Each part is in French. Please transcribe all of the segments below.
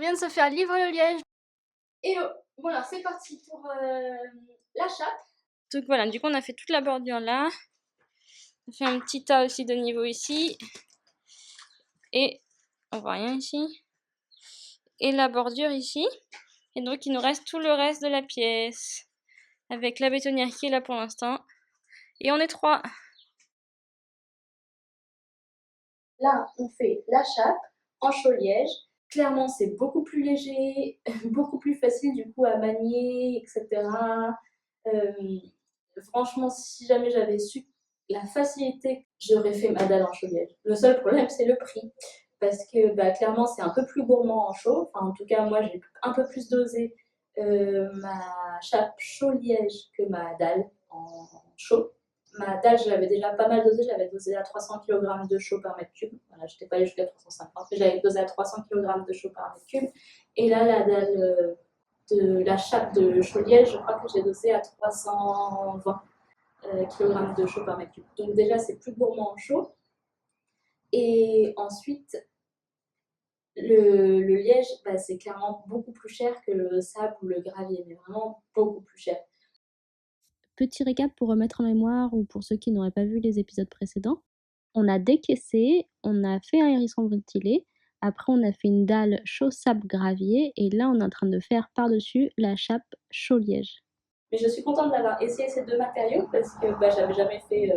vient de se faire livrer le liège. Et bon alors c'est parti pour la chape. Donc voilà, du coup on a fait toute la bordure là. On a fait un petit tas aussi de niveau ici. Et on voit rien ici. Et la bordure ici. Et donc il nous reste tout le reste de la pièce. Avec la bétonnière qui est là pour l'instant. Et on est 3. Là on fait la chape en chaud-liège. Clairement, c'est beaucoup plus léger, beaucoup plus facile du coup à manier, etc. Franchement, si jamais j'avais su la facilité, j'aurais fait ma dalle en chaud-liège. Le seul problème, c'est le prix. Parce que clairement, c'est un peu plus gourmand en chaud. Enfin, en tout cas, moi, j'ai un peu plus dosé ma chape chaud-liège que ma dalle en chaud. Ma dalle, je l'avais déjà pas mal dosée. J'avais dosé à 300 kg de chaud par mètre cube. Voilà, je n'étais pas allée jusqu'à 350, mais j'avais dosé à 300 kg de chaud par mètre cube. Et là, la dalle de la chape de chaud-liège, je crois que j'ai dosé à 320 kg de chaud par mètre cube. Donc déjà, c'est plus gourmand en chaud. Et ensuite, le liège, c'est clairement beaucoup plus cher que le sable ou le gravier, mais vraiment beaucoup plus cher. Petit récap pour remettre en mémoire ou pour ceux qui n'auraient pas vu les épisodes précédents. On a décaissé, on a fait un hérisson ventilé, après on a fait une dalle chaud sable gravier et là on est en train de faire par-dessus la chape chaud liège. Mais je suis contente d'avoir essayé ces deux matériaux parce que j'avais jamais fait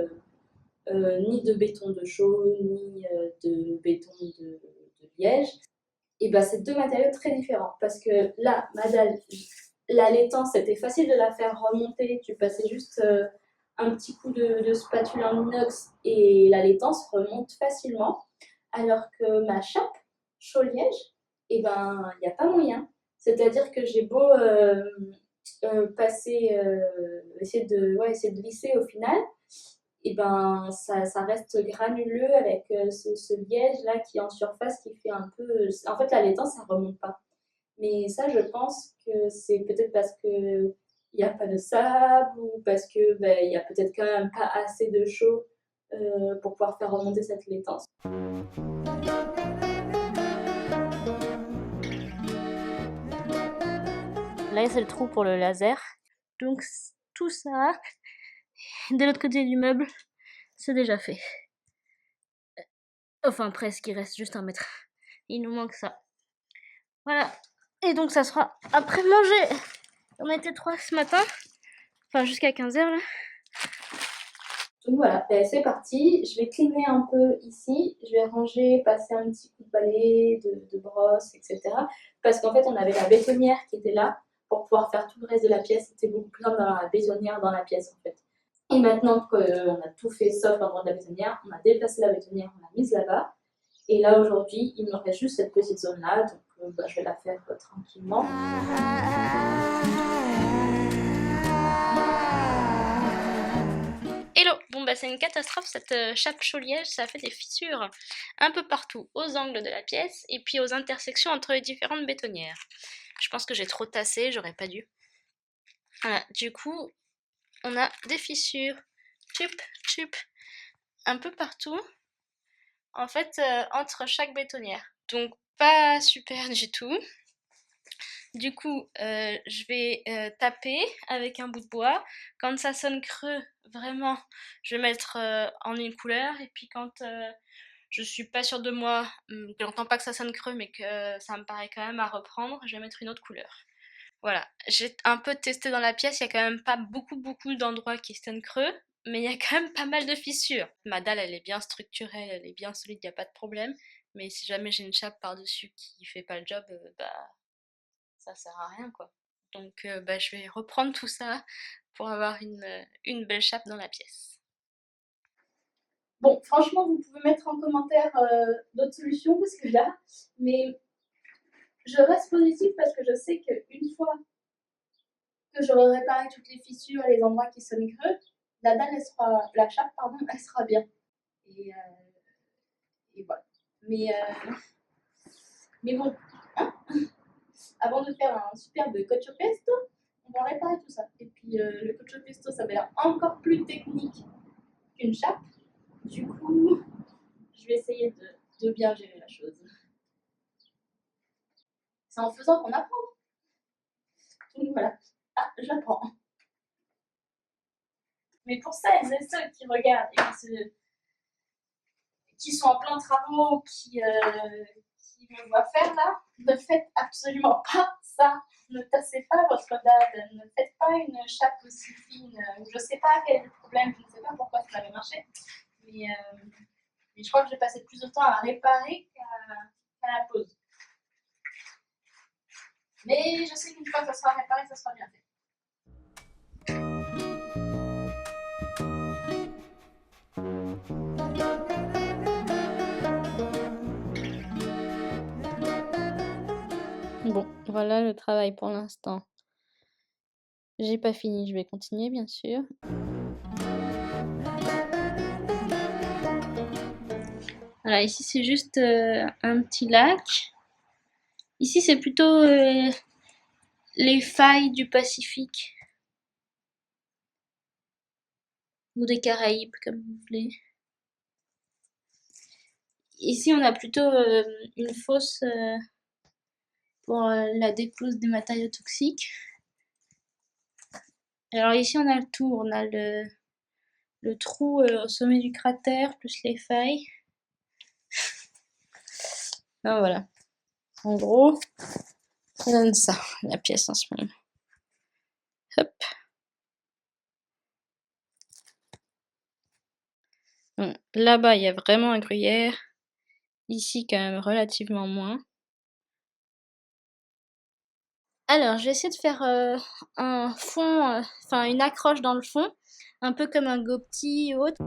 ni de béton de chaux, ni de béton de liège. Et c'est deux matériaux très différents parce que là, ma dalle, la laitance, c'était facile de la faire remonter. Tu passais juste un petit coup de spatule en inox et la laitance remonte facilement. Alors que ma chape chaud-liège, il n'y a pas moyen. C'est-à-dire que j'ai beau passer, essayer de lisser au final, et ça reste granuleux avec ce liège là qui est en surface qui fait un peu. En fait, la laitance, ça remonte pas. Mais ça, je pense que c'est peut-être parce que il n'y a pas de sable ou parce que il y a peut-être quand même pas assez de chaud pour pouvoir faire remonter cette laitance. Là, c'est le trou pour le laser. Donc, tout ça, de l'autre côté du meuble, c'est déjà fait. Enfin, presque, il reste juste un mètre. Il nous manque ça. Voilà. Et donc, ça sera après manger. On était 3 ce matin. Enfin, jusqu'à 15h, là. Donc voilà, c'est parti. Je vais cleaner un peu ici. Je vais ranger, passer un petit coup de balai, de brosse, etc. Parce qu'en fait, on avait la bétonnière qui était là pour pouvoir faire tout le reste de la pièce. C'était beaucoup plus simple d'avoir la bétonnière dans la pièce, en fait. Et maintenant qu'on a tout fait sauf l'endroit de la bétonnière, on a déplacé la bétonnière, on l'a mise là-bas. Et là, aujourd'hui, il me reste juste cette petite zone-là. Donc, je vais la faire tranquillement. Hello! Bon c'est une catastrophe cette chape chaud-liège, ça fait des fissures un peu partout, aux angles de la pièce et puis aux intersections entre les différentes bétonnières. Je pense que j'ai trop tassé, j'aurais pas dû. Voilà, du coup, on a des fissures, tup, un peu partout, en fait, entre chaque bétonnière. Donc pas super du tout. Du coup, je vais taper avec un bout de bois. Quand ça sonne creux, vraiment, je vais mettre en une couleur. Et puis quand je suis pas sûre de moi, que j'entends pas que ça sonne creux, mais que ça me paraît quand même à reprendre, je vais mettre une autre couleur. Voilà, j'ai un peu testé dans la pièce, il y a quand même pas beaucoup d'endroits qui sonnent creux, mais il y a quand même pas mal de fissures. Ma dalle, elle est bien structurée, elle est bien solide, il n'y a pas de problème. Mais si jamais j'ai une chape par-dessus qui fait pas le job, ça sert à rien quoi. Donc je vais reprendre tout ça pour avoir une belle chape dans la pièce. Bon, franchement, vous pouvez mettre en commentaire d'autres solutions parce que là, mais je reste positive parce que je sais qu'une fois que j'aurai réparé toutes les fissures et les endroits qui sonnent creux, la dalle, la chape, pardon, elle sera bien. Et voilà. Mais bon, hein, avant de faire un superbe cacio pesto, on va réparer tout ça. Et puis le cacio pesto, ça va être encore plus technique qu'une chape. Du coup, je vais essayer de bien gérer la chose. C'est en faisant qu'on apprend. Donc voilà. Ah, j'apprends. Mais pour celles et ceux qui regardent et qui sont en plein travaux, qui me voient faire là, ne faites absolument pas ça. Ne tassez pas votre dade, ne faites pas une chape aussi fine. Je sais pas quel est le problème, je ne sais pas pourquoi ça avait marché, mais je crois que j'ai passé plus de temps à réparer qu'à la pose. Mais je sais qu'une fois que ça sera réparé, ça sera bien fait. Bon, voilà le travail pour l'instant. J'ai pas fini, je vais continuer bien sûr. Voilà, ici c'est juste un petit lac. Ici c'est plutôt les failles du Pacifique. Ou des Caraïbes, comme vous voulez. Ici on a plutôt une fosse pour la dépose des matériaux toxiques. Alors ici on a le tout, on a le trou au sommet du cratère, plus les failles. Ah, voilà. En gros, ça donne ça, la pièce en ce moment. Hop. Bon, là-bas, il y a vraiment un gruyère. Ici, quand même, relativement moins. Alors, je vais essayer de faire un fond, enfin une accroche dans le fond, un peu comme un goupti ou autre.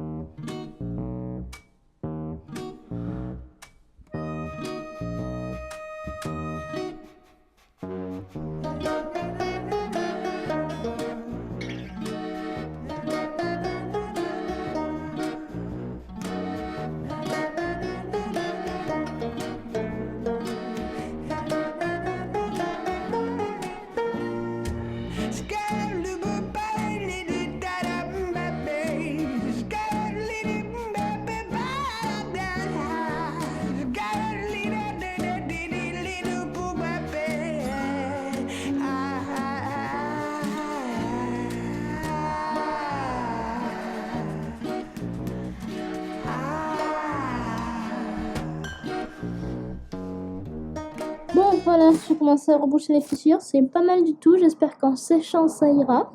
Bon, voilà, j'ai commencé à reboucher les fissures. C'est pas mal du tout. J'espère qu'en séchant, ça ira.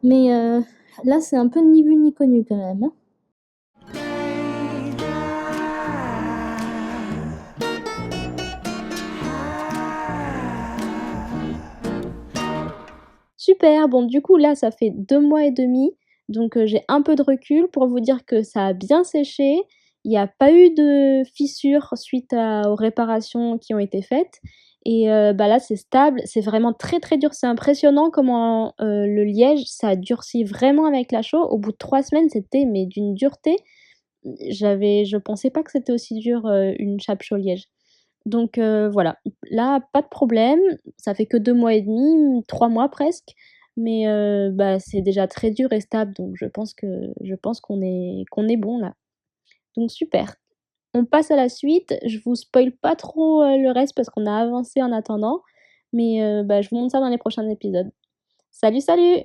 Mais là, c'est un peu ni vu ni connu quand même. Super, bon du coup là ça fait 2 mois et demi, donc j'ai un peu de recul pour vous dire que ça a bien séché. Il n'y a pas eu de fissures suite aux réparations qui ont été faites. Et bah là c'est stable, c'est vraiment très très dur. C'est impressionnant comment le liège ça a durci vraiment avec la chaux. Au bout de 3 semaines c'était mais d'une dureté. Je pensais pas que c'était aussi dur une chape chaux liège. Donc voilà, là pas de problème, ça fait que 2 mois et demi, 3 mois presque, mais bah, c'est déjà très dur et stable, donc je pense qu'on est bon là. Donc super. On passe à la suite, je vous spoil pas trop le reste parce qu'on a avancé en attendant, mais bah, je vous montre ça dans les prochains épisodes. Salut salut!